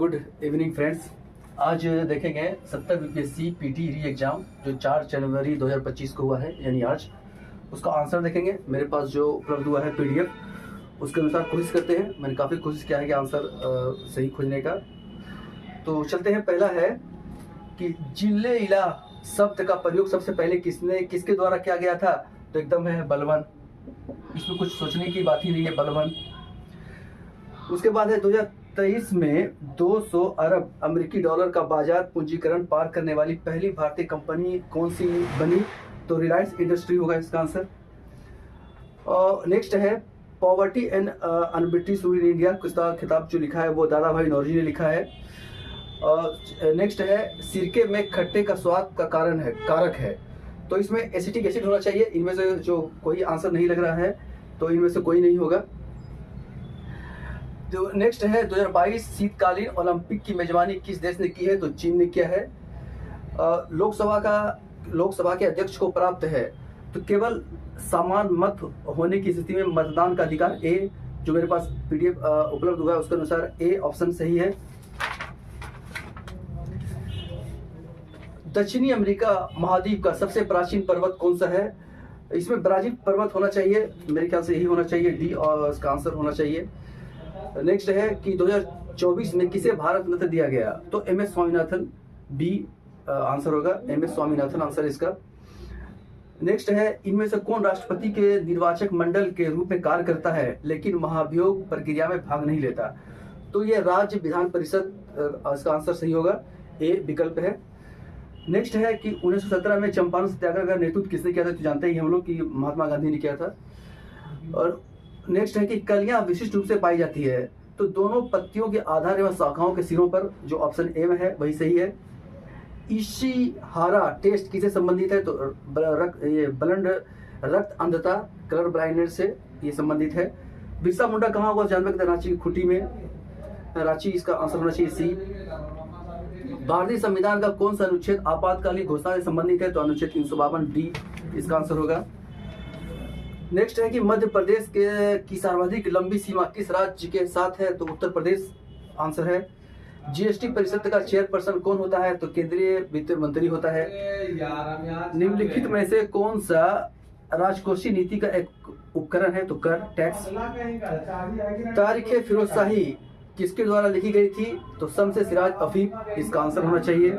Good evening friends. आज देखेंगे 70 BPSC PT री एग्ज़ाम जो 4 जनवरी 2025 को हुआ है, यानी आज उसका आंसर देखेंगे। मेरे पास जो उपलब्ध हुआ है पीडीएफ, उसके अनुसार कोशिश करते हैं। मैंने काफ़ी कोशिश किया है कि आंसर सही खोजने का। तो चलते हैं। पहला है कि जिले इला शब्द का प्रयोग सबसे पहले किसके द्वारा किया गया था? तो एकदम है बलवन। इसमें कुछ सोचने की बात ही नहीं है, बलवन। उसके बाद है 2023 में 200 अरब अमेरिकी डॉलर का बाजार पूंजीकरण पार करने वाली पहली भारतीय कंपनी कौन सी बनी? तो रिलायंस इंडस्ट्री होगा इसका आंसर। और नेक्स्ट है पॉवर्टी एंड अनबिटी इन इंडिया, किसका खिताब जो लिखा है वो दादा भाई नौरोजी ने लिखा है। नेक्स्ट है सिरके में खट्टे का स्वाद का कारक है। तो इसमें एसिटिक एसिड होना चाहिए। इनमें से जो कोई आंसर नहीं लग रहा है तो इनमें से कोई नहीं होगा। तो नेक्स्ट है 2022 शीतकालीन ओलंपिक की मेजबानी किस देश ने की है? तो चीन ने किया है। लोकसभा के अध्यक्ष को प्राप्त है तो केवल समान मत होने की स्थिति में मतदान का अधिकार। ए, जो मेरे पास पीडीएफ उपलब्ध हुआ है उसके अनुसार ए ऑप्शन सही है। दक्षिणी अमेरिका महाद्वीप का सबसे प्राचीन पर्वत कौन सा है? इसमें ब्राजील पर्वत होना चाहिए, मेरे ख्याल से यही होना चाहिए, डी और इसका आंसर होना चाहिए। नेक्स्ट है कि 2024 में किसे भारत रत्न दिया गया? तो M S Swaminathan, B answer होगा, एम एस स्वामीनाथन आंसर इसका। नेक्स्ट है इनमें से कौन राष्ट्रपति के निर्वाचक मंडल के रूप में कार्य करता है लेकिन महाभियोग प्रक्रिया में भाग नहीं लेता? तो ये राज्य विधान परिषद, इसका आंसर सही होगा, ए विकल्प है। नेक्स्ट है कि 1917 में चंपारण सत्याग्रह का नेतृत्व किसने किया था? तो जानते ही हम लोग कि महात्मा गांधी ने किया था। और नेक्स्ट है कि कलियां विशिष्ट रूप से पाई जाती है तो दोनों पत्तियों के आधार एवं शाखाओं के सिरों पर, जो ऑप्शन ए में है वही सही है। इशिहारा टेस्ट किसे संबंधित है? तो ब्लड रक्त अंधता, कलर ब्लाइंडनेस से ये संबंधित है। बिरसा मुंडा कहाँ हुआ? जानते हैं रांची की खुटी में, रांची इसका आंसर होना चाहिए सी। भारतीय संविधान का कौन सा अनुच्छेद आपातकालीन घोषणा से संबंधित है? तो अनुच्छेद 352 डी इसका आंसर होगा। नेक्स्ट है कि मध्य प्रदेश की सर्वाधिक लंबी सीमा किस राज्य के साथ है? तो उत्तर प्रदेश आंसर है। जीएसटी परिषद का चेयरपर्सन कौन होता है? तो केंद्रीय वित्त मंत्री होता है। निम्नलिखित में से कौन सा राजकोषीय नीति का एक उपकरण है? तो कर, टैक्स। तारीख फिरोजशाही किसके द्वारा लिखी गई थी? तो शम्स सिराज अफीफ, इसका आंसर होना चाहिए।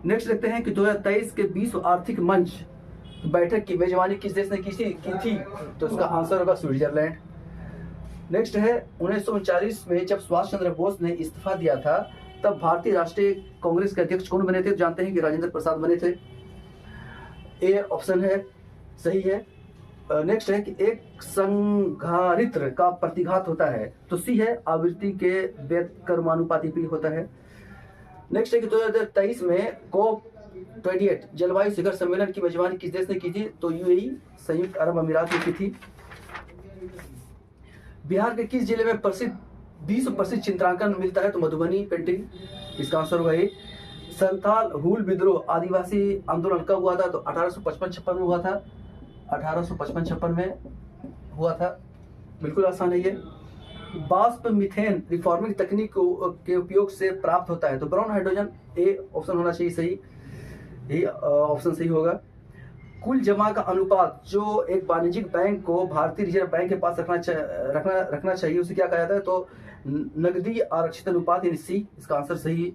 नेक्स्ट देखते हैं कि 2023 के विश्व आर्थिक मंच बैठक की मेजबानी किस देश ने की थी? तो इसका आंसर होगा स्विट्जरलैंड। नेक्स्ट है 1939 में जब सुभाष चंद्र बोस ने इस्तीफा दिया था तब भारतीय राष्ट्रीय कांग्रेस के अध्यक्ष कौन बने थे? जानते हैं कि राजेंद्र प्रसाद बने थे, ए ऑप्शन है सही है। नेक्स्ट है कि एक संघारित्र का प्रतिघात होता है तो सी है, आवृत्ति के व्यतकर्मानुपाती होता है। नेक्स्ट है कि 2023 में COP28 जलवायु शिखर सम्मेलन की मेजबानी किस देश ने की थी? तो यूएई, संयुक्त अरब अमीरात ने की थी। बिहार के किस जिले में विश्व प्रसिद्ध चित्रांकन मिलता है? तो मधुबनी पेंटिंग, इसका आंसर होगा ये। संथाल हुल विद्रोह आदिवासी आंदोलन कब हुआ था? तो 1855-56 में हुआ था, 1855-56 में हुआ था। बिल्कुल आसान है ये। वाष्प मीथेन रिफॉर्मिंग तकनीक के उपयोग से प्राप्त होता है तो ब्राउन हाइड्रोजन, ए ऑप्शन होना चाहिए सही, ये ऑप्शन सही होगा। कुल जमा का अनुपात जो एक वाणिज्यिक बैंक को भारतीय रिजर्व बैंक के पास रखना चाहिए उसे क्या कहा जाता है? तो नकदी आरक्षित अनुपात, यानी सी, इसका आंसर सही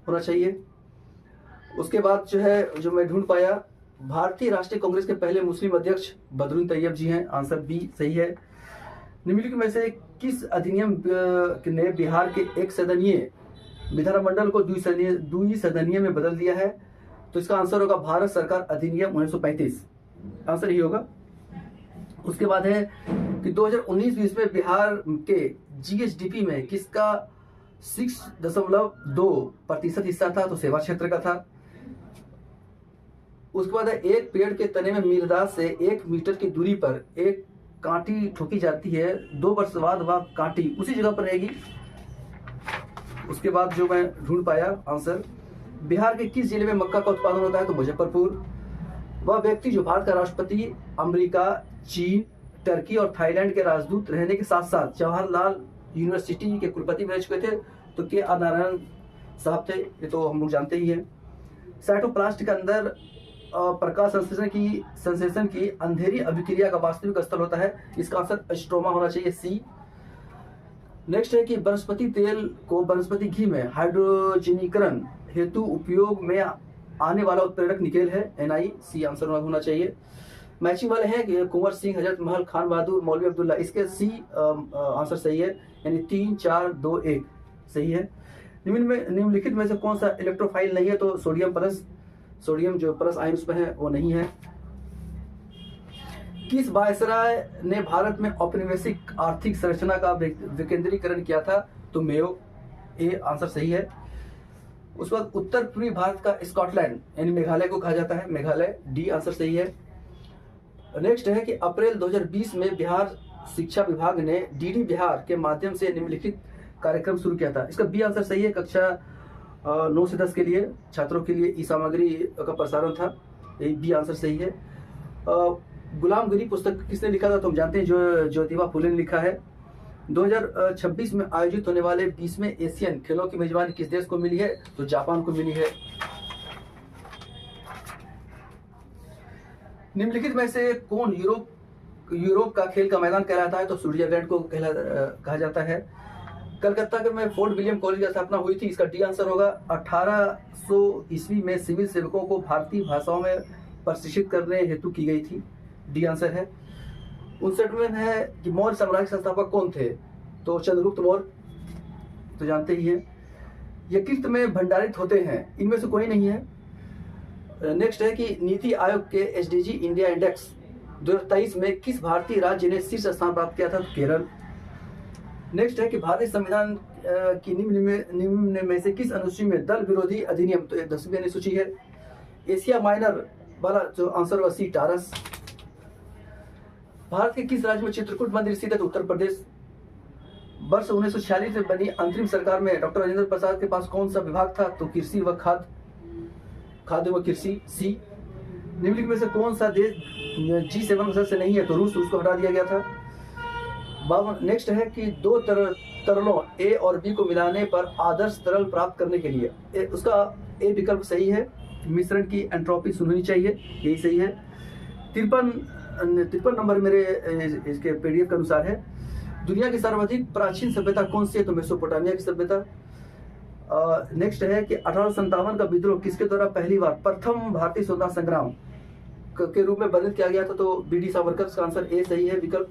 होना चाहिए। उसके बाद जो है, जो मैं ढूंढ पाया, भारतीय राष्ट्रीय कांग्रेस के पहले मुस्लिम अध्यक्ष बदरुद्दीन तैयब जी हैं, आंसर बी सही है। निम्नलिखित में से किस अधिनियम ने बिहार के एक सदनीय विधानमंडल को द्विसदनीय में बदल दिया है? तो इसका आंसर होगा भारत सरकार अधिनियम 1935, आंसर ही होगा। उसके बाद है कि 2019-20 में बिहार के जीएसडीपी में किसका 6.2% हिस्सा था? तो सेवा क्षेत्र का था। उसके बाद है एक पेड़ के तने में मृदा से 1 मीटर की दूरी पर एक कांटी ठोकी जाती है, 2 वर्ष बाद वह कांटी उसी जगह पर रहेगी। उसके बाद जो मैं ढूंढ पाया आंसर, बिहार के किस जिले में मक्का का उत्पादन होता है? तो मुजफ्फरपुर। वह व्यक्ति जो भारत का राष्ट्रपति, अमेरिका, चीन, टर्की और थाईलैंड के राजदूत रहने के साथ साथ जवाहरलाल यूनिवर्सिटी के कुलपति भी रह चुके थे, तो के आर नारायण साहब थे, ये तो हम लोग जानते ही हैं। साइटोप्लास्ट के अंदर प्रकाश संश्लेषण की अंधेरी अभिक्रिया का वास्तविक स्थल होता है, इसका आंसर स्ट्रोमा होना चाहिए, सी। नेक्स्ट है कि वनस्पति तेल को वनस्पति घी में हाइड्रोजनीकरण हेतु उपयोग में आने वाला उत्प्रेरक निकेल है, NI, सी आंसर होना चाहिए। मैचिंग वाले हैं कि कुंवर सिंह, हजरत महल, खान बहादुर, मौलवी अब्दुल्ला, इसके सी आंसर सही है, यानी 3 4 2 1 सही है। निम्नलिखित में से कौन सा इलेक्ट्रोफाइल नहीं है, तो सोडियम जो प्लस आयन उसमें है वो नहीं है। किस वायसराय ने भारत में औपनिवेशिक आर्थिक संरचना का विकेंद्रीकरण किया था, तो मेयो, ए आंसर सही है। उसके बाद उत्तर पूर्वी भारत का स्कॉटलैंड यानी मेघालय को कहा जाता है, मेघालय, डी आंसर सही है। नेक्स्ट है कि अप्रैल 2020 में बिहार शिक्षा विभाग ने DD बिहार के माध्यम से निम्नलिखित कार्यक्रम शुरू किया था, इसका बी आंसर सही है। कक्षा 9 से 10 के लिए छात्रों के लिए ई सामग्री का प्रसारण था, ये बी आंसर सही है। गुलामगिरी पुस्तक किसने लिखा था, तो हम जानते हैं जो ज्योतिबा फुले ने लिखा है। 2026 में आयोजित होने वाले 20वें एशियन खेलों की मेजबानी किस देश को मिली है, तो जापान को मिली है। निम्नलिखित में से कौन यूरोप का खेल का मैदान कहलाता है, तो स्विट्जरलैंड को कहा जाता है। कलकत्ता के में फोर्ट विलियम कॉलेज की स्थापना हुई थी, इसका डी आंसर होगा। 1800 ईस्वी में सिविल सेवकों को भारतीय भाषाओं में प्रशिक्षित करने हेतु की गई थी, डी आंसर है। 59 में है कि मौर्य साम्राज्य के संस्थापक कौन थे, तो चंद्रगुप्त मौर्य, तो जानते ही हैं। यकृत में भंडारित होते हैं, इनमें से कोई नहीं है। नेक्स्ट है कि नीति आयोग के SDG इंडिया इंडेक्स 2023 में किस भारतीय राज्य ने शीर्ष स्थान प्राप्त किया था, तो केरल। नेक्स्ट है कि भारतीय संविधान की निम्न में से किस अनुसूची में दल विरोधी अधिनियम, तो 10वीं अनुसूची है। एशिया माइनर वाला जो आंसर होगा सी, टारस। भारत के किस राज्य में चित्रकूट मंदिर स्थित है, तो उत्तर प्रदेश। वर्ष 1946 में बनी अंतरिम सरकार में डॉक्टर राजेंद्र प्रसाद के पास कौन सा विभाग था, तो कृषि व खाद्य व कृषि, सी। निम्नलिखित में से कौन सा देश G7 सदस्य नहीं है, तो रूस, उसको हटा दिया गया था। नेक्स्ट है कि दो तरलों A और B को मिलाने पर आदर्श तरल प्राप्त करने के लिए उसका A विकल्प सही है, मिश्रण की एंट्रोपी शून्य होनी चाहिए, यही सही है। 53 नंबर मेरे इसके PDF के अनुसार है। दुनिया की सर्वाधिक प्राचीन सभ्यता कौन सी है, तो मेसोपोटामिया की सभ्यता। नेक्स्ट है कि 1857 का विद्रोह किसके द्वारा पहली बार प्रथम भारतीय स्वतंत्रता संग्राम के रूप में वर्णित किया गया था, तो BD सावरकर, का आंसर ए सही है विकल्प।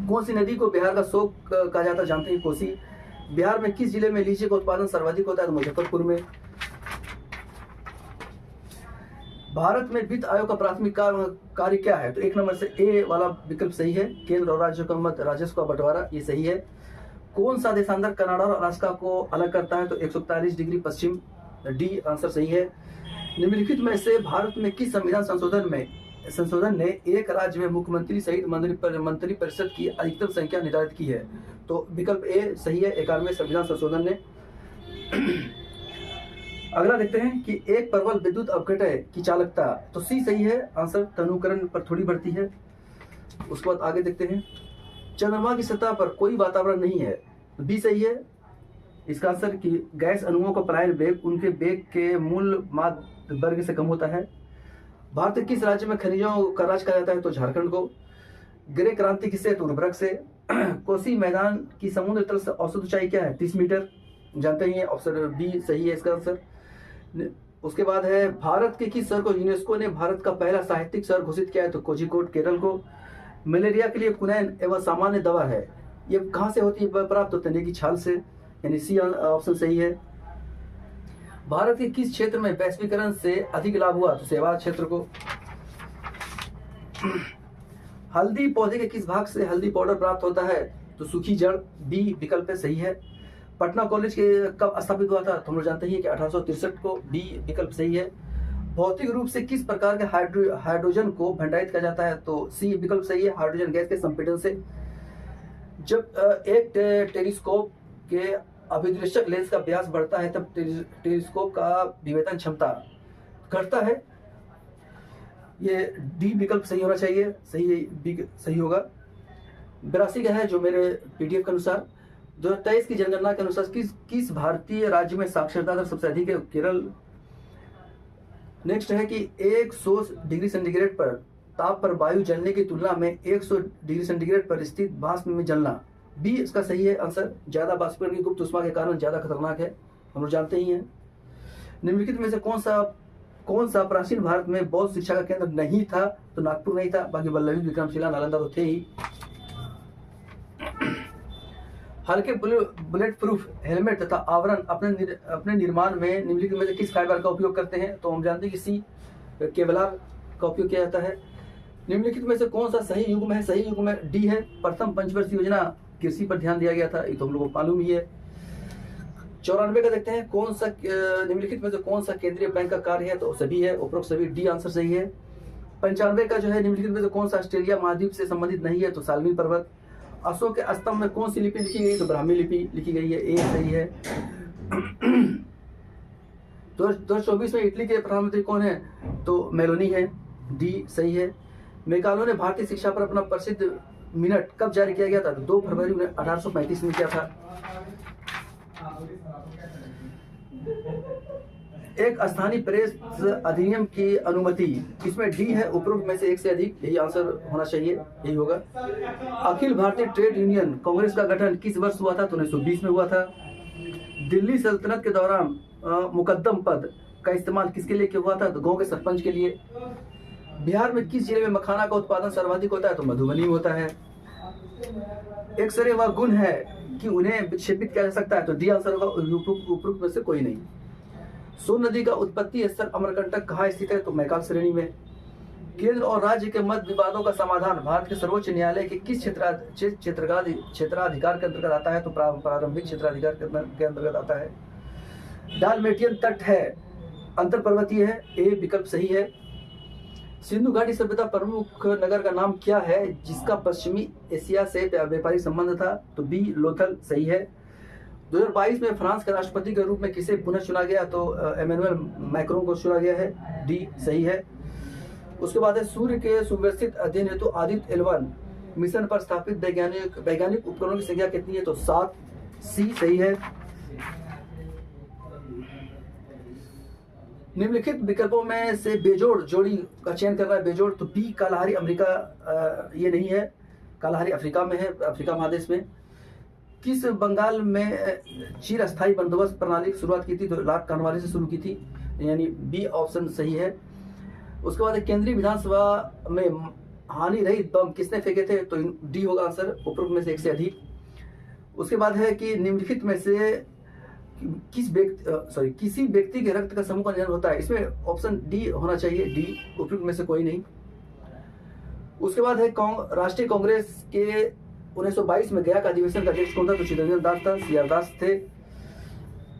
कौन सी नदी को बिहार का शोक कहा जाता है, जानते हैं, कोसी। बिहार में किस जिले में लीची का उत्पादन सर्वाधिक होता है, तो मुजफ्फरपुर में। भारत में वित्त आयोग का प्राथमिक कार्य क्या है, तो 1 नंबर से ए वाला विकल्प सही है, केंद्र और राज्यों का मध्य राजस्व का बंटवारा, ये सही है। कौन सा देशांतर कनाडा और अलास्का को अलग करता है, तो 141 डिग्री पश्चिम, डी आंसर सही है। निम्नलिखित में से भारत में किस संविधान संशोधन ने एक राज्य में मुख्यमंत्री सहित मंत्री परिषद की अधिकतम संख्या निर्धारित की है, तो विकल्प ए सही है, 91वें संविधान संशोधन ने। अगला देखते हैं कि एक प्रबल विद्युत अपघटय की चालकता, तो सी सही है आंसर, तनुकरण पर थोड़ी बढ़ती है। उसके बाद आगे देखते हैं, चंद्रमा की सतह पर कोई वातावरण नहीं है, तो बी सही है, इसका आंसर कि गैस अणुओं का पलायन वेग उनके वेग के मूल माध्य वर्ग से कम होता है। भारत के किस राज्य में खनिजों का राज कहा जाता है, तो झारखंड को। ग्रे क्रांति किससे, तो उर्वरक से। कोसी मैदान की समुद्र तल से औसत ऊंचाई क्या है, 30 मीटर, जानते ही हैं, ऑप्शन बी सही है इसका आंसर। उसके बाद है भारत के किस शहर को यूनेस्को ने भारत का पहला साहित्यिक शहर घोषित किया है, तो कोझिकोड, केरल को। मलेरिया के लिए कुनैन एवं सामान्य दवा है, ये कहाँ से होती है, प्राप्त होते हैं की छाल से, यानी सी ऑप्शन सही है। भारत के किस क्षेत्र में वैश्वीकरण से अधिक लाभ हुआ, तो सेवा क्षेत्र को। हल्दी पौधे के किस भाग से हल्दी पाउडर प्राप्त होता है, तो सूखी जड़, बी विकल्प सही है। पटना कॉलेज के कब स्थापित हुआ था, तो हम लोग जानते हैं कि 1863 को, बी विकल्प सही है। भौतिक रूप से किस प्रकार के हाइड्रोजन को भंडारित किया जाता है, तो सी विकल्प सही है, हाइड्रोजन गैस के संपीड़न से। जब एक टेलीस्कोप के अभिदृश्यक लेंस का व्यास बढ़ता है तब टेलीस्कोप का विवेचन क्षमता घटता है, ये डी विकल्प सही होना चाहिए, सही होगा। 82 का है जो मेरे PDF के अनुसार, 2023 की जनगणना के अनुसार किस भारतीय राज्य में साक्षरता दर सबसे अधिक है? केरल। नेक्स्ट है कि 100 डिग्री सेंटीग्रेड पर ताप पर वायु जलने की तुलना में 100 डिग्री सेंटीग्रेड पर स्थित वाष्प में जलना, बी इसका सही है आंसर। ज्यादा वाष्पीकरण की गुप्त ऊष्मा के कारण ज्यादा खतरनाक है, हम लोग जानते ही हैं। निम्नलिखित में से कौन सा प्राचीन भारत में बौद्ध शिक्षा का केंद्र नहीं था? तो नागपुर नहीं था, बाकी वल्लभी, विक्रमशिला, नालंदा तो थे ही। हल्के बुलेट प्रूफ हेलमेट तथा आवरण अपने निर्माण में निम्नलिखित में से किस फाइबर का उपयोग करते हैं? तो हम जानते हैं कि सी केवलार का उपयोग किया जाता है। निम्नलिखित में से कौन सा सही युग्म है? सही युग्म डी है। प्रथम पंचवर्षीय योजना कृषि पर ध्यान दिया गया था, ये तो हम लोगों को मालूम ही है। 94 का देखते हैं, कौन सा निम्नलिखित में से कौन सा केंद्रीय बैंक का कार्य है? तो सभी है, उपरोक्त सभी, डी आंसर सही है। 95 का जो है निम्नलिखित में से कौन सा ऑस्ट्रेलिया महाद्वीप से संबंधित नहीं है? तो सालमीन पर्वत। अशोक के स्तंभ में कौन सी लिपि लिखी गई? तो ब्राह्मी लिपि लिखी गई है, ए सही है। 2024 में इटली के प्रधानमंत्री कौन है? तो मेलोनी है, डी सही है। मैकालो ने भारतीय शिक्षा पर अपना प्रसिद्ध मिनट कब जारी किया गया था? तो 2 फरवरी 1835 में किया था। एक स्थानीय प्रेस अधिनियम की अनुमति, इसमें डी है, उपरोक्त में से एक से अधिक, यही आंसर होना चाहिए, यही होगा। अखिल भारतीय ट्रेड यूनियन कांग्रेस का गठन किस वर्ष हुआ था? तो 1920 में हुआ था। दिल्ली सल्तनत के दौरान मुकद्दम पद का इस्तेमाल किसके लिए हुआ था? तो गांव के सरपंच के लिए। बिहार में किस जिले में मखाना का उत्पादन सर्वाधिक होता है? तो मधुबनी में होता है। एक्सरे वह गुण है कि उन्हें विक्षेपित किया जा सकता है, तो डी आंसर होगा, उपरोक्त में से कोई नहीं। सोन नदी का उत्पत्ति स्थल अमरकंटक कहाँ स्थित है? तो मैकाल श्रेणी में। केंद्र और राज्य के मध्य विवादों का समाधान भारत के सर्वोच्च न्यायालय के किस क्षेत्राधिकार के अंतर्गत आता है? तो प्रारंभिक क्षेत्राधिकार के अंतर्गत आता है। डालमेटियन तट है, अंतर पर्वतीय है, ए विकल्प सही है। सिंधु घाटी सभ्यता प्रमुख नगर का नाम क्या है जिसका पश्चिमी एशिया से व्यापारिक संबंध था? तो बी लोथल सही है। 2022 में फ्रांस के राष्ट्रपति के रूप में किसे पुनः चुना गया? तो एमेनुअल मैक्रोन को चुना गया है, डी सही है। उसके बाद है सूर्य के सुव्यवस्थित अध्ययन हेतु आदित्य L1 मिशन पर स्थापित वैज्ञानिक उपकरणों की संख्या कितनी है? तो 7, सी सही है। निम्नलिखित विकल्पों में से बेजोड़ जोड़ी का चयन करना है, बेजोड़, तो बी कालाहारी अमेरिका, ये नहीं है, कालाहारी अफ्रीका में है, अफ्रीका महादेश में। किस बंगाल में चिरस्थायी बंदोबस्त प्रणाली की शुरुआत की थी? तो लॉर्ड कॉर्नवालिस से शुरू की थी, यानी बी ऑप्शन सही है। उसके बाद केंद्रीय विधानसभा में हानि रहित बम किसने फेंके थे? तो डी होगा आंसर, उपरोक्त में से एक से अधिक। उसके बाद है कि निम्नलिखित में से किसी व्यक्ति के रक्त का समूह का निधन होता है, इसमें ऑप्शन डी होना चाहिए, डी, उपयुक्त में से कोई नहीं। उसके बाद है राष्ट्रीय कांग्रेस के 1922 में गया का अधिवेशन का अध्यक्ष कौन था? तो चिदंबरम दास था, सीआर दास थे।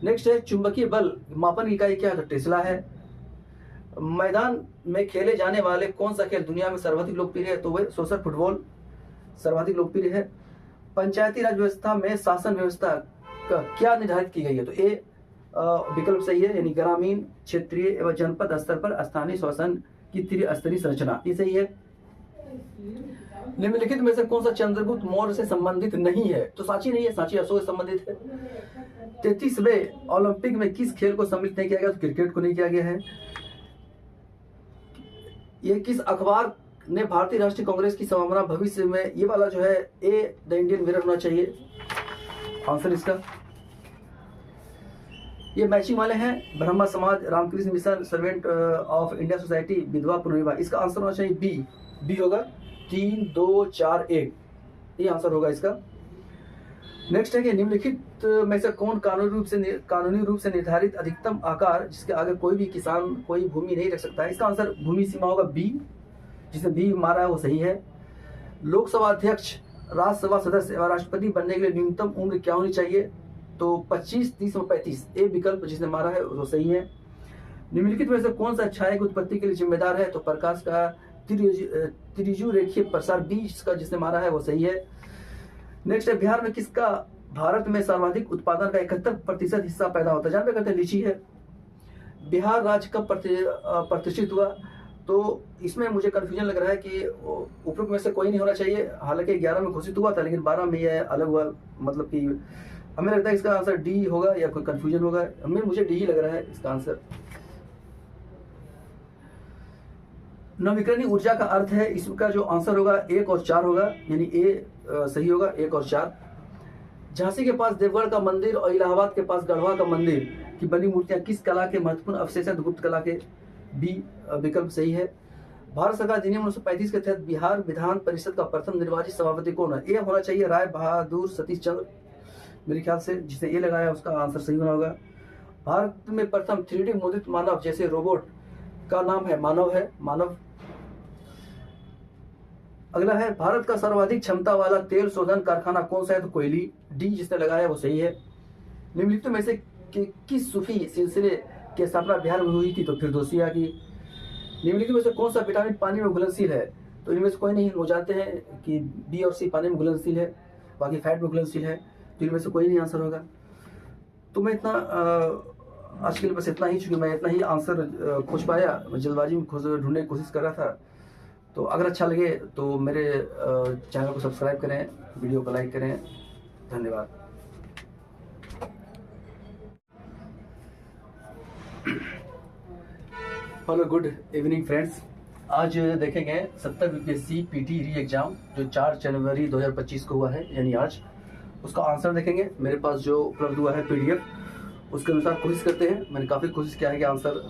नेक्स्ट है चुंबकीय बल मापन की इकाई क्या है? तो टेस्ला है। मैदान में खेले जाने वाले कौन सा खेल दुनिया में सर्वाधिक लोकप्रिय है? तो वह सोशल फुटबॉल सर्वाधिक लोकप्रिय है। पंचायती राज व्यवस्था में शासन व्यवस्था क्या निर्धारित की गई है? तो ए विकल्प सही है, यानी ग्रामीण, क्षेत्रीय एवं जनपद स्तर पर स्थानीय शासन की त्रिस्तरीय संरचना, ये सही है। निम्नलिखित में से कौन सा चंद्रगुप्त मौर्य से संबंधित नहीं है? तो सांची नहीं है, सांची अशोक से संबंधित है। 33वें ओलंपिक में किस खेल को सम्मिलित नहीं किया गया? तो क्रिकेट को नहीं किया गया है। ये किस अखबार ने भारतीय राष्ट्रीय कांग्रेस की संभावना भविष्य में, ये वाला जो है ए द इंडियन मिरर होना चाहिए आंसर इसका। ये मैचिंग वाले हैं, Brahmo Samaj, Ramakrishna mission, servant of India society, विधवा पुनर्विवाह, इसका आंसर होना चाहिए बी, बी होगा। 3, 2, 4, 1 ये आंसर होगा इसका। नेक्स्ट है कि निम्नलिखित में से कौन कानूनी रूप से निर्धारित अधिकतम आकार जिसके आगे कोई भी किसान कोई भूमि नहीं रख सकता है? इसका आंसर भूमि सीमा होगा बी, जिसने बी मारा है वो सही है। लोकसभा अध्यक्ष, राज्यसभा सदस्य और राष्ट्रपति बनने के लिए न्यूनतम उम्र क्या होनी चाहिए? तो 25, 30 और 35, ए विकल्प जिसने मारा है वो सही है। निम्नलिखित में से कौन सा छाया की उत्पत्ति के लिए जिम्मेदार है? तो प्रकाश का त्रिज्यू रेखीय प्रसार, बी का जिसने मारा है वो सही है। नेक्स्ट है बिहार में किसका भारत में सर्वाधिक उत्पादन का 71% हिस्सा पैदा होता है? जानते करते लीची है। बिहार राज्य कब प्रतिष्ठित हुआ? तो इसमें मुझे कन्फ्यूजन लग रहा है कि उपरोक्त में से कोई नहीं होना चाहिए। हालांकि 11 में घोषित हुआ था, लेकिन 12 में यह अलग हुआ। मतलब कि हमें लगता है इसका आंसर डी होगा, या कोई कन्फ्यूजन होगा। मुझे डी ही लग रहा है इसका आंसर। नवीकरणीय ऊर्जा का अर्थ है, इसका जो आंसर होगा 1 और 4 होगा, यानी ए सही होगा, 1 और 4। झांसी के पास देवगढ़ का मंदिर और इलाहाबाद के पास गढ़वा का मंदिर की बनी मूर्तियां किस कला के महत्वपूर्ण अवशेष हैं? गुप्त कला के। बी विकल्प सही है। भारत सरकार अधिनियम 1935 के तहत बिहार विधान परिषद का प्रथम निर्वाचित सभापति कौन है? ए होना चाहिए राय बहादुर सतीश चंद्र, मेरे ख्याल से। जिसने ए लगाया उसका आंसर सही होना होगा। भारत में प्रथम 3D मुद्रित मानव जैसे रोबोट का नाम है मानव है, मानव। अगला है, भारत का सर्वाधिक क्षमता वाला तेल शोधन कारखाना कौन सा है? तो कोयली। डी जिसने लगाया वो सही है। निम्नलिखित में से किस सूफी सिलसिले की स्थापना बिहार में हुई थी? तो फिरदौसिया की। निम्नलिखित में से कौन सा विटामिन पानी में घुलनशील है? तो इनमें से कोई नहीं। वो जानते हैं कि बी और सी पानी में घुलनशील है, बाकी फैट में घुलनशील है, तो इनमें से कोई नहीं आंसर होगा। तो मैं इतना आज के लिए बस इतना ही, चूंकि मैं इतना ही आंसर खोज पाया, जल्दबाजी में ढूंढने की कोशिश कर रहा था। तो अगर अच्छा लगे तो मेरे चैनल को सब्सक्राइब करें, वीडियो को लाइक करें। धन्यवाद। Hello, good evening friends. आज देखेंगे 70 यूपीएससी पीटी री एग्जाम जो 4 जनवरी 2025 को हुआ है, यानी आज। उसका आंसर देखेंगे। मेरे पास जो उपलब्ध हुआ है पीडीएफ, उसके अनुसार कोशिश करते हैं। मैंने काफ़ी कोशिश किया है कि आंसर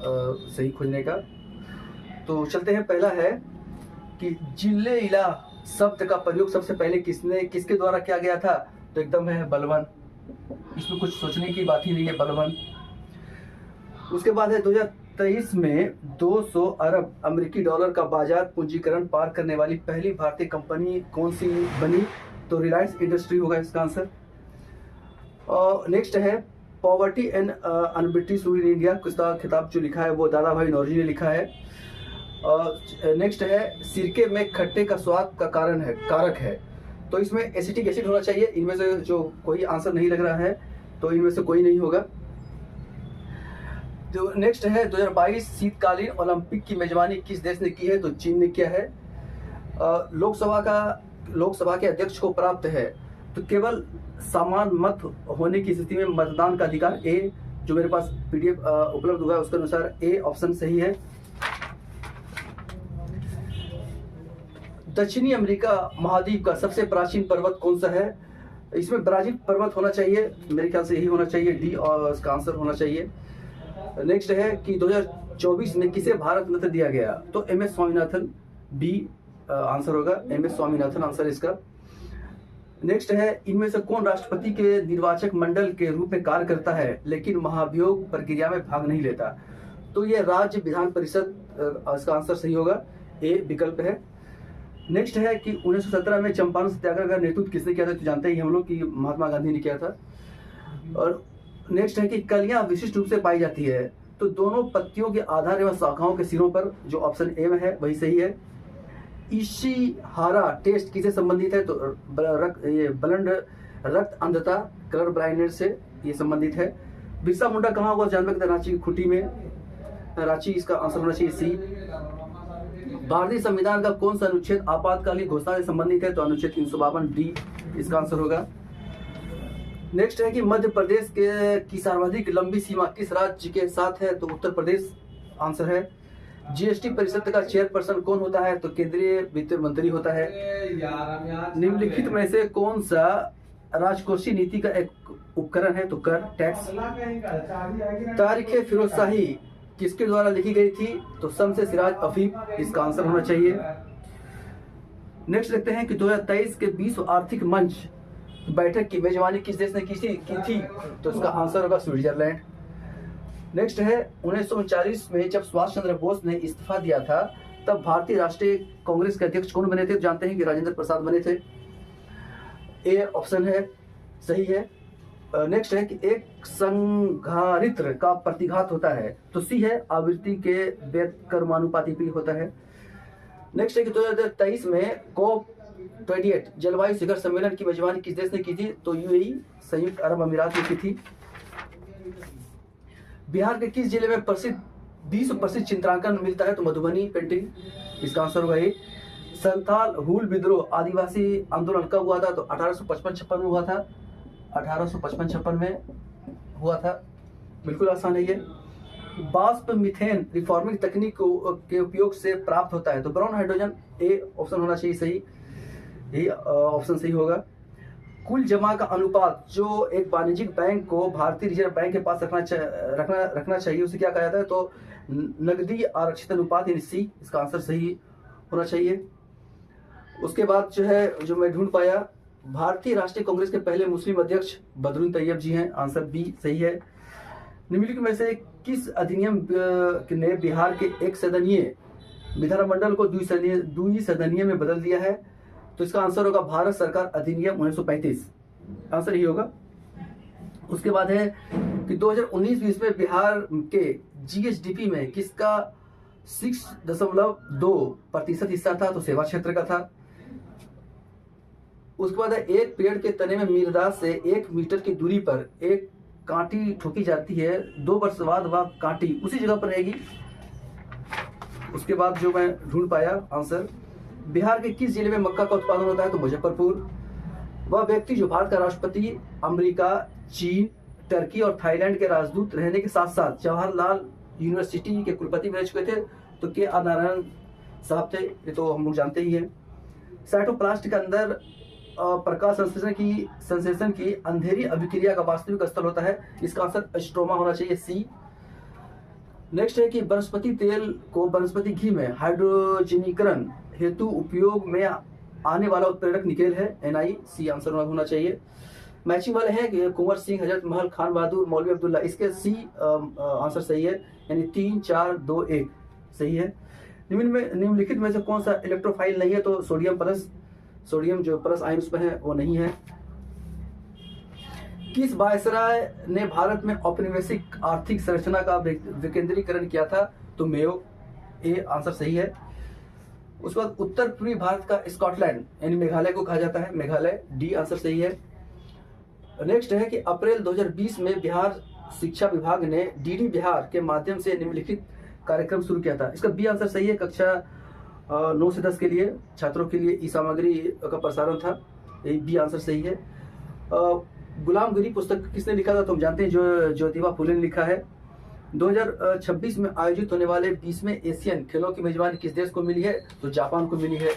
सही खोजने का। तो चलते हैं। पहला है कि जिले इला शब्द का प्रयोग सबसे पहले किसके द्वारा किया गया था? तो एकदम है बलवन। इसमें कुछ सोचने की बात ही नहीं है, बलवन। उसके बाद है 2023 में 200 अरब अमेरिकी डॉलर का बाजार पूंजीकरण पार करने वाली पहली भारतीय कंपनी कौन सी बनी? तो रिलायंस इंडस्ट्री होगा इसका आंसर। और नेक्स्ट है, पॉवर्टी एंड अनबिटी इन इंडिया, किसका खिताब जो लिखा है वो दादा भाई नौरोजी ने लिखा है। नेक्स्ट है, सिरके में खट्टे का स्वाद का कारक है। तो इसमें एसिटिक एसिड होना चाहिए। इनमें से जो कोई आंसर नहीं लग रहा है, तो इनमें से कोई नहीं होगा। तो नेक्स्ट है, 2022 शीतकालीन ओलंपिक की मेजबानी किस देश ने की है? तो चीन ने किया है। लोकसभा के अध्यक्ष को प्राप्त है तो केवल समान मत होने की स्थिति में मतदान का अधिकार। ए जो मेरे पास पीडीएफ उपलब्ध हुआ है उसके अनुसार ए ऑप्शन सही है। दक्षिणी अमेरिका महाद्वीप का सबसे प्राचीन पर्वत कौन सा है? इसमें ब्राजील पर्वत होना चाहिए, मेरे ख्याल से यही होना चाहिए। डी और इसका आंसर होना चाहिए। नेक्स्ट है कि 2024 में किसे भारत रत्न दिया गया? तो M S Swaminathan. B answer होगा, एम एस स्वामीनाथन आंसर इसका। नेक्स्ट है, इनमें से कौन राष्ट्रपति के निर्वाचक मंडल के रूप में कार्य करता है लेकिन महाभियोग प्रक्रिया में भाग नहीं लेता? तो ये राज्य विधान परिषद, इसका आंसर सही होगा, ए विकल्प है। नेक्स्ट है कि 1917 में चंपारण सत्याग्रह का नेतृत्व किसने किया था? तो जानते ही हम लोग कि महात्मा गांधी ने किया था। और नेक्स्ट है कि कलियां विशिष्ट रूप से पाई जाती है तो दोनों पत्तियों के आधार एवं शाखाओं के सिरों पर, जो ऑप्शन ए में है वही सही है। इशिहारा टेस्ट किसे संबंधित है? तो ब्लड रक्त अंधता, कलर ब्लाइंडनेस से ये संबंधित है। बिरसा मुंडा कहाँ हुआ? जानते हैं रांची की खुटी में, रांची इसका आंसर होना चाहिए सी। भारतीय संविधान का कौन सा अनुच्छेद आपातकालीन घोषणा से संबंधित है? तो अनुच्छेद 352 डी इसका आंसर होगा। नेक्स्ट है कि मध्य प्रदेश की सर्वाधिक लंबी सीमा किस राज्य के साथ है? तो उत्तर प्रदेश आंसर है। जीएसटी परिषद का चेयरपर्सन कौन होता है? तो केंद्रीय वित्त मंत्री होता है। निम्नलिखित में से कौन सा राजकोषीय नीति का एक उपकरण है? तो कर, टैक्स। तारीख फिरोजशाही किसके द्वारा लिखी गई थी? तो शम्स सिराज अफीफ, इसका आंसर होना चाहिए। नेक्स्ट देखते हैं कि 2023 के विश्व आर्थिक मंच बैठक की मेजबानी किस देश ने की थी? तो इसका आंसर होगा स्विट्जरलैंड। नेक्स्ट है, 1939 में जब सुभाष चंद्र बोस ने इस्तीफा दिया था तब भारतीय राष्ट्रीय कांग्रेस के अध्यक्ष कौन बने थे? जानते हैं कि राजेंद्र प्रसाद बने थे। ए ऑप्शन है, सही है। नेक्स्ट है कि एक संघारित्र का प्रतिघात होता है तो सी है, आवृत्ति के व्युत्क्रमानुपाती होता है। नेक्स्ट है कि 2023 में COP28 जलवायु शिखर सम्मेलन की मेजबानी किस देश ने की थी? तो यूएई, संयुक्त अरब अमीरात ने की थी। बिहार के किस जिले में प्रसिद्ध विश्व प्रसिद्ध चित्रांकन मिलता है तो मधुबनी पेंटिंग, इसका आंसर होगा ये। संथाल हुल विद्रोह आदिवासी आंदोलन कब हुआ था? तो 1855-56 में हुआ था, 1855-56 में हुआ था। बिल्कुल आसान है ये। वाष्प मीथेन रिफॉर्मिंग तकनीक के उपयोग से प्राप्त होता है तो ब्राउन हाइड्रोजन, ए ऑप्शन होना चाहिए सही, यही ऑप्शन सही होगा। कुल जमा का अनुपात जो एक वाणिज्यिक बैंक को भारतीय रिजर्व बैंक के पास रखना चाहिए उसे क्या कहा जाता है? तो नकदी आरक्षित अनुपात, यानी सी, इसका आंसर सही होना चाहिए। उसके बाद जो है, जो मैं ढूंढ पाया, भारतीय राष्ट्रीय कांग्रेस के पहले मुस्लिम अध्यक्ष बदरुद्दीन तैयब जी हैं, आंसर बी सही है। निम्नलिखित में से किस अधिनियम ने बिहार के एक सदनीय विधानमंडल को द्विसदनीय में बदल दिया है? तो इसका आंसर होगा भारत सरकार अधिनियम 1935, आंसर ही होगा। उसके बाद है कि 2019-20 में बिहार के जीएसडीपी में किसका 6.2% हिस्सा था? तो सेवा क्षेत्र का था। उसके बाद है एक पेड़ के तने में मृदा से 1 मीटर की दूरी पर एक कांटी ठोकी जाती है, 2 वर्ष बाद वह कांटी उसी जगह पर रहेगी। उसके बाद जो मैं ढूंढ पाया आंसर, बिहार के किस जिले में मक्का का उत्पादन होता है? तो मुजफ्फरपुर। वह व्यक्ति जो भारत का राष्ट्रपति, अमेरिका, चीन, टर्की और थाईलैंड के राजदूत रहने के साथ साथ जवाहरलाल यूनिवर्सिटी के कुलपति भी रह चुके थे तो के आर नारायण साहब थे, ये तो हम लोग जानते ही हैं। साइटोप्लास्ट के अंदर प्रकाश संश्लेषण की अंधेरी अभिक्रिया का वास्तविक स्थल होता है, इसका आंसर स्ट्रोमा होना चाहिए, सी। नेक्स्ट है कि वनस्पति तेल को वनस्पति घी में हाइड्रोजनीकरण हेतु उपयोग में आने वाला उत्प्रेरक निकेल है, NI, सी आंसर होना चाहिए। मैचिंग वाले हैं कि कुंवर सिंह, हजरत महल, खान बहादुर, मौलवी अब्दुल्ला, इसके सी आंसर सही है, यानी 3, 4, 2, 1 सही है। निम्नलिखित में से कौन सा इलेक्ट्रोफाइल नहीं है? तो सोडियम जो प्लस आयन उस पर है वो नहीं है। किस वायसराय ने भारत में औपनिवेशिक आर्थिक संरचना का विकेंद्रीकरण किया था? तो मेयो, ए आंसर सही है। उसके बाद उत्तर पूर्वी भारत का स्कॉटलैंड यानी मेघालय को कहा जाता है, मेघालय, डी आंसर सही है। नेक्स्ट है कि अप्रैल 2020 में बिहार शिक्षा विभाग ने डीडी बिहार के माध्यम से निम्नलिखित कार्यक्रम शुरू किया था, इसका बी आंसर सही है। कक्षा 9 से 10 के लिए छात्रों के लिए ई सामग्री का प्रसारण था, ये बी आंसर सही है। गुलामगिरी पुस्तक किसने लिखा था? तो हम जानते हैं जो ज्योतिबा फुले ने लिखा है। 2026 में आयोजित होने वाले 20वें एशियन खेलों की मेजबानी किस देश को मिली है? तो जापान को मिली है।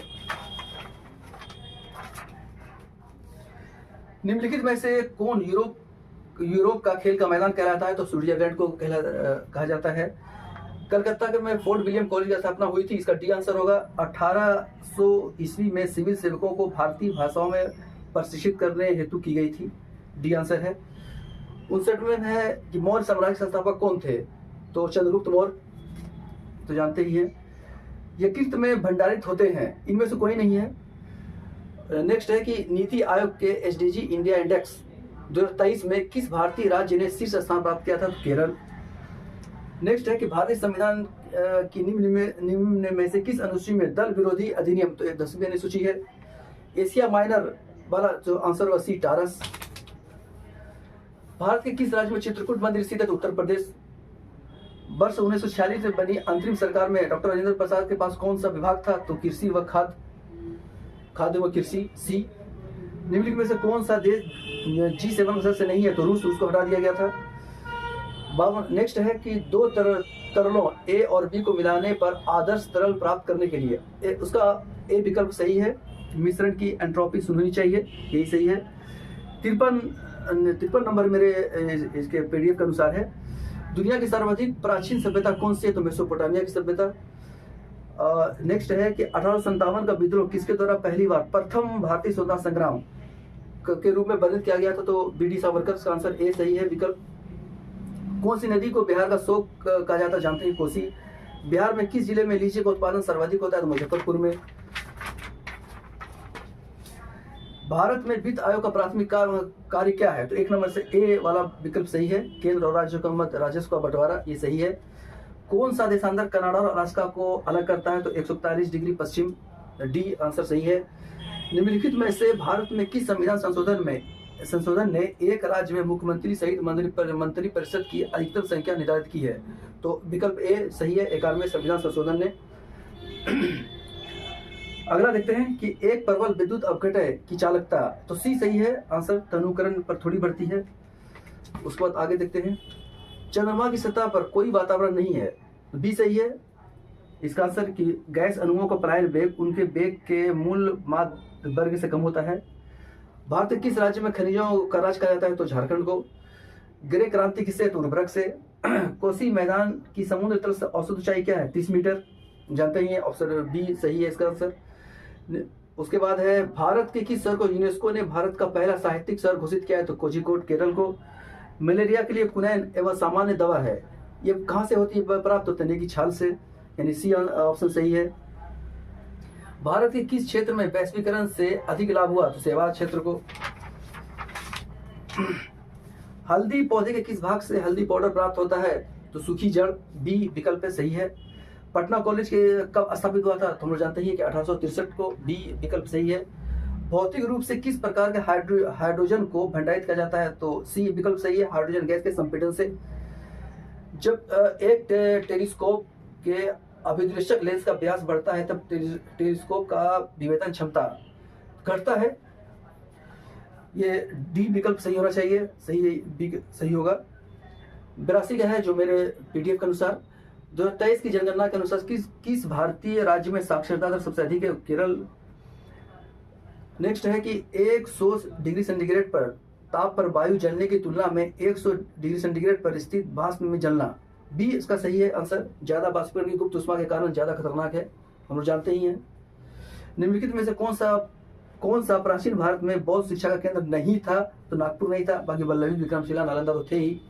निम्नलिखित में से कौन यूरोप का खेल का मैदान कहलाता है? तो स्विट्जरलैंड को कहा जाता है। कलकत्ता के में फोर्ट विलियम कॉलेज की स्थापना हुई थी, इसका डी आंसर होगा। 1800 ईस्वी में सिविल सेवकों को भारतीय भाषाओं में प्रशिक्षित करने हेतु की गई थी, डी आंसर है। 59 में है कि मौर्य साम्राज्य के संस्थापक कौन थे? तो चंद्रगुप्त मौर्य, तो जानते ही हैं। ये किस्त में भंडारित होते हैं, इनमें से कोई नहीं है। नेक्स्ट है कि नीति आयोग के SDG इंडिया इंडेक्स 2023 में किस भारतीय राज्य ने शीर्ष स्थान प्राप्त किया था? तो केरल। नेक्स्ट है कि भारतीय संविधान की निम्न में से किस अनुसूची में दल विरोधी अधिनियम, तो 10वीं अनुसूची है। एशिया माइनर वाला जो आंसर होगा सी, टारस। भारत के किस राज्य में चित्रकूट मंदिर स्थित है? तो उत्तर प्रदेश। वर्ष 1946 में बनी अंतरिम सरकार में डॉक्टर राजेंद्र प्रसाद के पास कौन सा विभाग था? तो कृषि व खाद्य व कृषि, सी। निम्नलिखित में से कौन सा देश G7 सदस्य नहीं है? तो रूस को हटा दिया गया था। नेक्स्ट है कि 2 तरलों ए और बी को मिलाने पर आदर्श तरल प्राप्त करने के लिए उसका ए विकल्प सही है, मिश्रण की एंट्रोपी शून्य होनी चाहिए, यही सही है। 53 नंबर मेरे इसके PDF के अनुसार है। दुनिया की सर्वाधिक प्राचीन सभ्यता कौन सी है? तो मेसोपोटामिया की सभ्यता। नेक्स्ट है कि 1857 का विद्रोह किसके द्वारा पहली बार प्रथम भारतीय स्वतंत्रता संग्राम के रूप में वर्णित किया गया था? तो BD सावरकर, का आंसर ए सही है विकल्प। कौन सी नदी को बिहार का शोक कहा जाता है? जानते हैं, कोसी। बिहार में किस जिले में लीची का उत्पादन सर्वाधिक होता है? तो मुजफ्फरपुर में। भारत में वित्त आयोग का प्राथमिक कार्य क्या है? तो 1 नंबर से ए वाला विकल्प सही है, केंद्र और राज्यों का मध्य राजस्व का बंटवारा, ये सही है। कौन सा देशांतर कनाडा और अलास्का को अलग करता है? तो 141 डिग्री पश्चिम, डी आंसर सही है। निम्नलिखित में से भारत में किस संविधान संशोधन में संशोधन ने एक राज्य में मुख्यमंत्री सहित मंत्री परिषद की अधिकतम संख्या निर्धारित की है। तो विकल्प ए सही है 91वें संविधान संशोधन ने। अगला देखते हैं कि एक प्रबल विद्युत अपघटय की चालकता, तो सी सही है आंसर, तनुकरण पर थोड़ी बढ़ती है। उसके बाद आगे देखते हैं, चंद्रमा की सतह पर कोई वातावरण नहीं है, तो बी सही है इसका आंसर कि गैस अणुओं का पलायन वेग उनके वेग के मूल माध्य वर्ग से कम होता है। भारत के किस राज्य में खनिजों का राज कहा जाता है, तो झारखंड को। ग्रे क्रांति किससे, तो उर्वरक से। कोसी मैदान की समुद्र तल से औसत ऊंचाई क्या है, 30 मीटर, जानते ही हैं, ऑप्शन बी सही है इसका आंसर। उसके बाद है, भारत के किस शहर को यूनेस्को ने भारत का पहला साहित्यिक शहर घोषित किया है, तो कोझिकोड केरल को। मलेरिया के लिए कुनैन एवं सामान्य दवा है, ये कहाँ से होती है प्राप्त, तो तने की छाल से, यानी सी ऑप्शन सही है। भारत के किस क्षेत्र में वैश्वीकरण से अधिक लाभ हुआ, तो सेवा क्षेत्र को। हल्दी पौधे के किस भाग से हल्दी पाउडर प्राप्त होता है, तो सूखी जड़, बी विकल्प सही है। पटना कॉलेज के कब स्थापित हुआ था, तो हम लोग जानते हैं कि 1863 को, बी विकल्प सही है। भौतिक रूप से किस प्रकार के हाइड्रोजन को भंडारित किया जाता है, तो सी विकल्प सही है, हाइड्रोजन गैस के संपीड़न से। जब एक टेलीस्कोप के अभिदृश्यक लेंस का व्यास बढ़ता है तब टेलीस्कोप का विवेचन क्षमता घटता है, ये डी विकल्प सही होना चाहिए, सही होगा। 82 का है जो मेरे पीडीएफ के अनुसार। 2023 की जनगणना के अनुसार किस भारतीय राज्य में साक्षरता दर सबसे अधिक है, केरल। नेक्स्ट है कि 100 डिग्री सेंटीग्रेड पर ताप पर वायु जलने की तुलना में 100 डिग्री सेंटीग्रेड पर स्थित वाष्प में जलना, बी इसका सही है आंसर। ज्यादा वाष्पीकरण की गुप्त ऊष्मा के कारण ज्यादा खतरनाक है, हम लोग जानते ही हैं। निम्नलिखित में से कौन सा प्राचीन भारत में बौद्ध शिक्षा का केंद्र नहीं था, तो नागपुर नहीं था, बाकी वल्लभी, विक्रमशिला, नालंदा तो थे ही।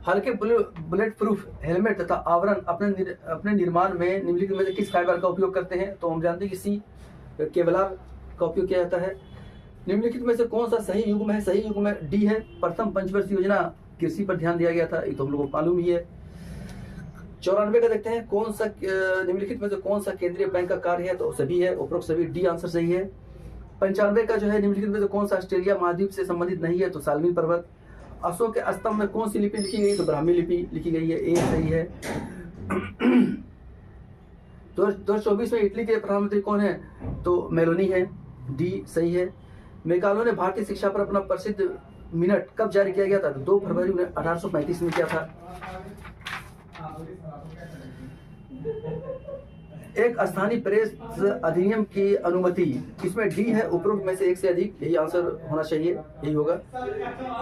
हल्के बुलेट प्रूफ हेलमेट तथा आवरण अपने निर्माण में निम्नलिखित में से किस फाइबर का उपयोग करते हैं, तो हम जानते हैं कि सी केवलार का उपयोग किया जाता है। निम्नलिखित में से कौन सा सही युग्म है, सही युग्म डी है। प्रथम पंचवर्षीय योजना कृषि पर ध्यान दिया गया था, ये तो हम लोगों को मालूम ही है। 94 का देखते हैं, कौन सा निम्नलिखित में से कौन सा केंद्रीय बैंक का कार्य है, तो सभी है, उपरोक्त सभी, डी आंसर सही है। 95 का जो है, निम्नलिखित में से कौन सा ऑस्ट्रेलिया महाद्वीप से संबंधित नहीं है, तो सालमीन पर्वत। अशोक के स्तंभ में कौन सी लिपि लिखी गई, तो ब्राह्मी लिपि लिखी गई है, ए सही है। 2024 में इटली के प्रधानमंत्री कौन है, तो मेलोनी है, डी सही है। मैकालो ने भारतीय शिक्षा पर अपना प्रसिद्ध मिनट कब जारी किया गया था, तो 2 फरवरी 1835 में किया था। एक स्थानीय प्रेस अधिनियम की अनुमति, इसमें डी है, उपरोक्त में से एक से अधिक, यही आंसर होना चाहिए, यही होगा।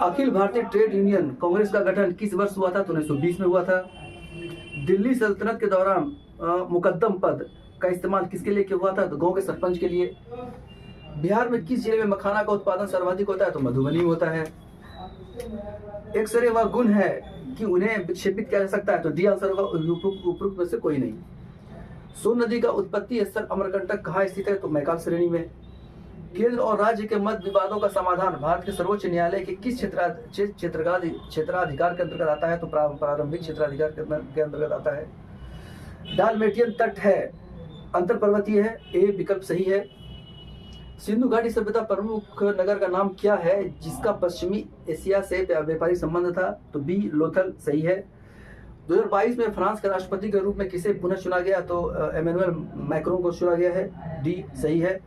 अखिल भारतीय ट्रेड यूनियन कांग्रेस का गठन किस वर्ष हुआ था, तो 1920 में हुआ था। दिल्ली सल्तनत के दौरान मुकद्दम पद का इस्तेमाल किसके लिए हुआ था, तो गांव के सरपंच के लिए। बिहार में किस जिले में मखाना का उत्पादन सर्वाधिक होता है, तो मधुबनी में होता है। एक्सरे वह गुण है कि उन्हें विक्षेपित किया जा सकता है, तो डी आंसर होगा, उपरोक्त में से कोई नहीं। सोन नदी का उत्पत्ति स्थल अमरकंटक कहाँ स्थित है, तो मैकाल श्रेणी में। केंद्र और राज्य के मध्य विवादों का समाधान भारत के सर्वोच्च न्यायालय के किस क्षेत्राधिकार के अंतर्गत आता है, तो प्रारंभिक क्षेत्राधिकार के अंतर्गत आता है। डालमेटियन तट है, अंतर पर्वतीय है, ए विकल्प सही है। सिंधु घाटी सभ्यता प्रमुख नगर का नाम क्या है जिसका पश्चिमी एशिया से व्यापारिक संबंध था, तो बी लोथल सही है। 2022 में फ्रांस के राष्ट्रपति के रूप में किसे पुनः चुना गया, तो एमेनुअल मैक्रोन को चुना गया है, डी सही है।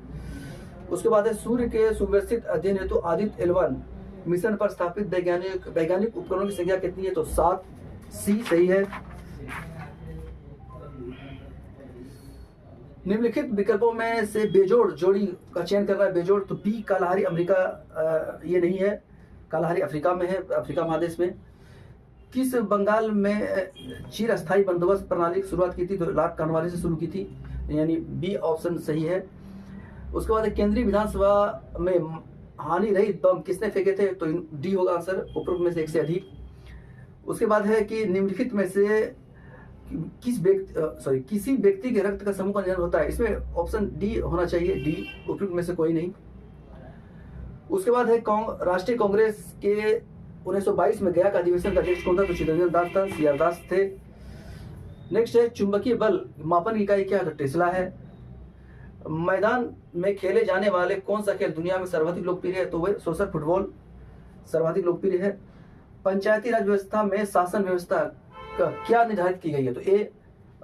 उसके बाद है, सूर्य के सुव्यवस्थित अध्ययन हेतु आदित्य L1 मिशन पर स्थापित वैज्ञानिक उपकरणों की संख्या कितनी है, तो 7, सी सही है। निम्नलिखित विकल्पों में से बेजोड़ जोड़ी का चयन करना है, बेजोड़, तो बी कालाहारी अमेरिका, ये नहीं है, कालाहारी अफ्रीका में है, अफ्रीका महादेश में। किस बंगाल में चिरस्थायी बंदोबस्त प्रणाली की शुरुआत की थी, तो लॉर्ड कॉर्नवालिस से शुरू की थी, यानी बी ऑप्शन सही है। उसके बाद केंद्रीय विधानसभा में हानि रहित बम किसने फेंके थे, तो डी होगा आंसर, उपरोक्त में से एक से अधिक। उसके बाद है कि निम्नलिखित में से किसी व्यक्ति के रक्त का समूह का निधन होता है, इसमें ऑप्शन डी होना चाहिए, डी, उपरोक्त में से कोई नहीं। उसके बाद है, राष्ट्रीय कांग्रेस के 1922 में गया का अधिवेशन का अध्यक्ष कौन था, तो चिरंजीव दास था, सीआर दास थे। नेक्स्ट है, चुंबकीय बल मापन की इकाई क्या है, तो टेस्ला है। मैदान में खेले जाने वाले कौन सा खेल दुनिया में सर्वाधिक लोकप्रिय है? तो वह सोशल फुटबॉल सर्वाधिक लोकप्रिय है। पंचायती राज व्यवस्था में शासन व्यवस्था का क्या निर्धारित की गई है? तो ए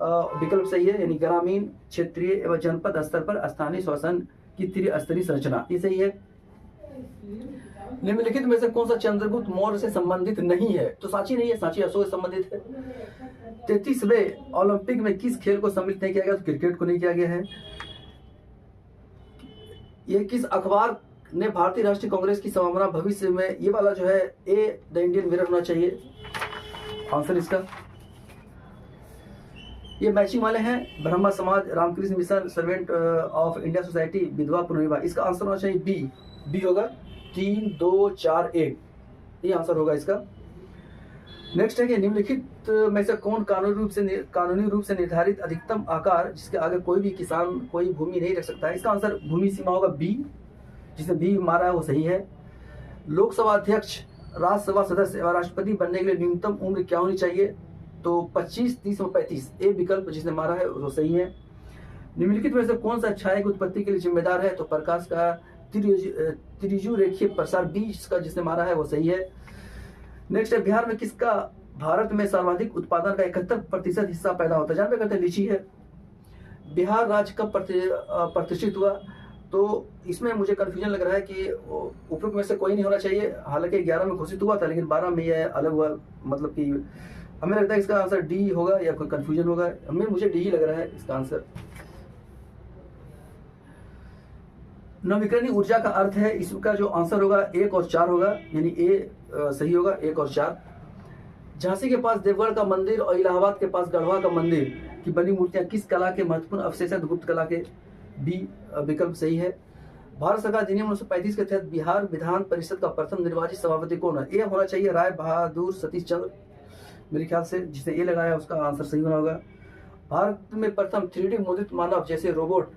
विकल्प सही है, यानी ग्रामीण, क्षेत्रीय एवं जनपद स्तर पर स्थानीय शासन की त्रिस्तरीय संरचना, ये सही है। निम्नलिखित में से कौन सा चंद्रगुप्त मौर्य से संबंधित नहीं है? तो सांची नहीं है, सांची अशोक से संबंधित है। 33वें ओलंपिक में किस खेल को सम्मिलित नहीं किया गया? तो क्रिकेट को नहीं किया गया है। ये किस अखबार ने भारतीय राष्ट्रीय कांग्रेस की संभावना भविष्य में, ये वाला जो है ए द इंडियन मिरर होना चाहिए आंसर इसका। ये मैचिंग वाले हैं, Brahmo Samaj, Ramakrishna mission, servant of India society, विधवा पुनर्विवाह, इसका आंसर होना चाहिए बी होगा। 3 2 4 1 ये आंसर होगा इसका। नेक्स्ट है कि निम्नलिखित में से कौन कानूनी रूप से निर्धारित अधिकतम आकार जिसके आगे कोई भी किसान कोई भूमि नहीं रख सकता है? इसका आंसर भूमि सीमा होगा बी, जिसने बी मारा है वो सही है। लोकसभा अध्यक्ष, राज्यसभा सदस्य एवं राष्ट्रपति बनने के लिए न्यूनतम उम्र क्या होनी चाहिए? तो 25, 30 और 35 ए विकल्प जिसने मारा है वो सही है। निम्नलिखित में से कौन सा छाया की उत्पत्ति के लिए जिम्मेदार है? तो प्रकाश का त्रिज्यू रेखीय प्रसार बी का जिसने मारा है वो सही है। नेक्स्ट है, बिहार में किसका भारत में सर्वाधिक उत्पादन का 71% हिस्सा पैदा होता है? जानते करते लिची है। बिहार राज्य कब प्रतिष्ठित हुआ? तो इसमें मुझे कंफ्यूजन लग रहा है कि उपरोक्त में से कोई नहीं होना चाहिए। हालांकि 11 में घोषित हुआ था, लेकिन 12 में यह अलग हुआ। मतलब कि हमें लगता है इसका आंसर डी होगा या कोई कंफ्यूजन होगा। मुझे डी ही लग रहा है इसका आंसर। नवीकरणीय ऊर्जा का अर्थ है, इसका जो आंसर होगा 1 और 4 होगा, यानी ए सही होगा 1 और 4। झांसी के पास देवगढ़ का मंदिर और इलाहाबाद के पास गढ़वा का मंदिर की बनी मूर्तियां किस कला के महत्वपूर्ण अवशेष है? गुप्त कला के, बी विकल्प सही है। भारत सरकार अधिनियम 1935 के तहत बिहार विधान परिषद का प्रथम निर्वाचित सभापति कौन है? ए होना चाहिए राय बहादुर सतीश चंद्र, मेरे ख्याल से जिसने ए लगाया उसका आंसर सही होना होगा। भारत में प्रथम 3D मुद्रित मानव जैसे रोबोट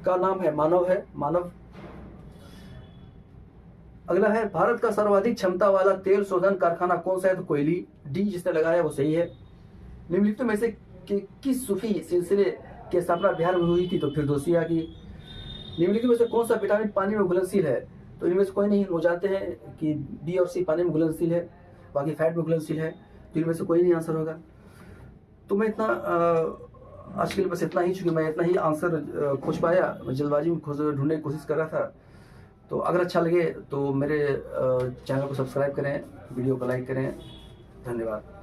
का नाम है मानव। अगला है, भारत का सर्वाधिक क्षमता वाला तेल शोधन कारखाना कौन सा है? तो कोयली, डी जिसने लगाया वो सही है। निम्नलिखित में से किस सूफी सिलसिले की स्थापना बिहार में हुई थी? तो फिरदौसिया की। निम्नलिखित में से कौन सा विटामिन पानी में घुलनशील है? तो इनमें से कोई नहीं, वो जानते हैं कि बी और सी पानी में घुलनशील है, बाकी फैट में घुलनशील है, तो इनमें से कोई नहीं आंसर होगा। तो मैं इतना आज के लिए बस इतना ही, चूंकि मैं इतना ही आंसर खोज पाया, जल्दबाजी में ढूंढने की कोशिश कर रहा था। तो अगर अच्छा लगे तो मेरे चैनल को सब्सक्राइब करें, वीडियो को लाइक करें। धन्यवाद।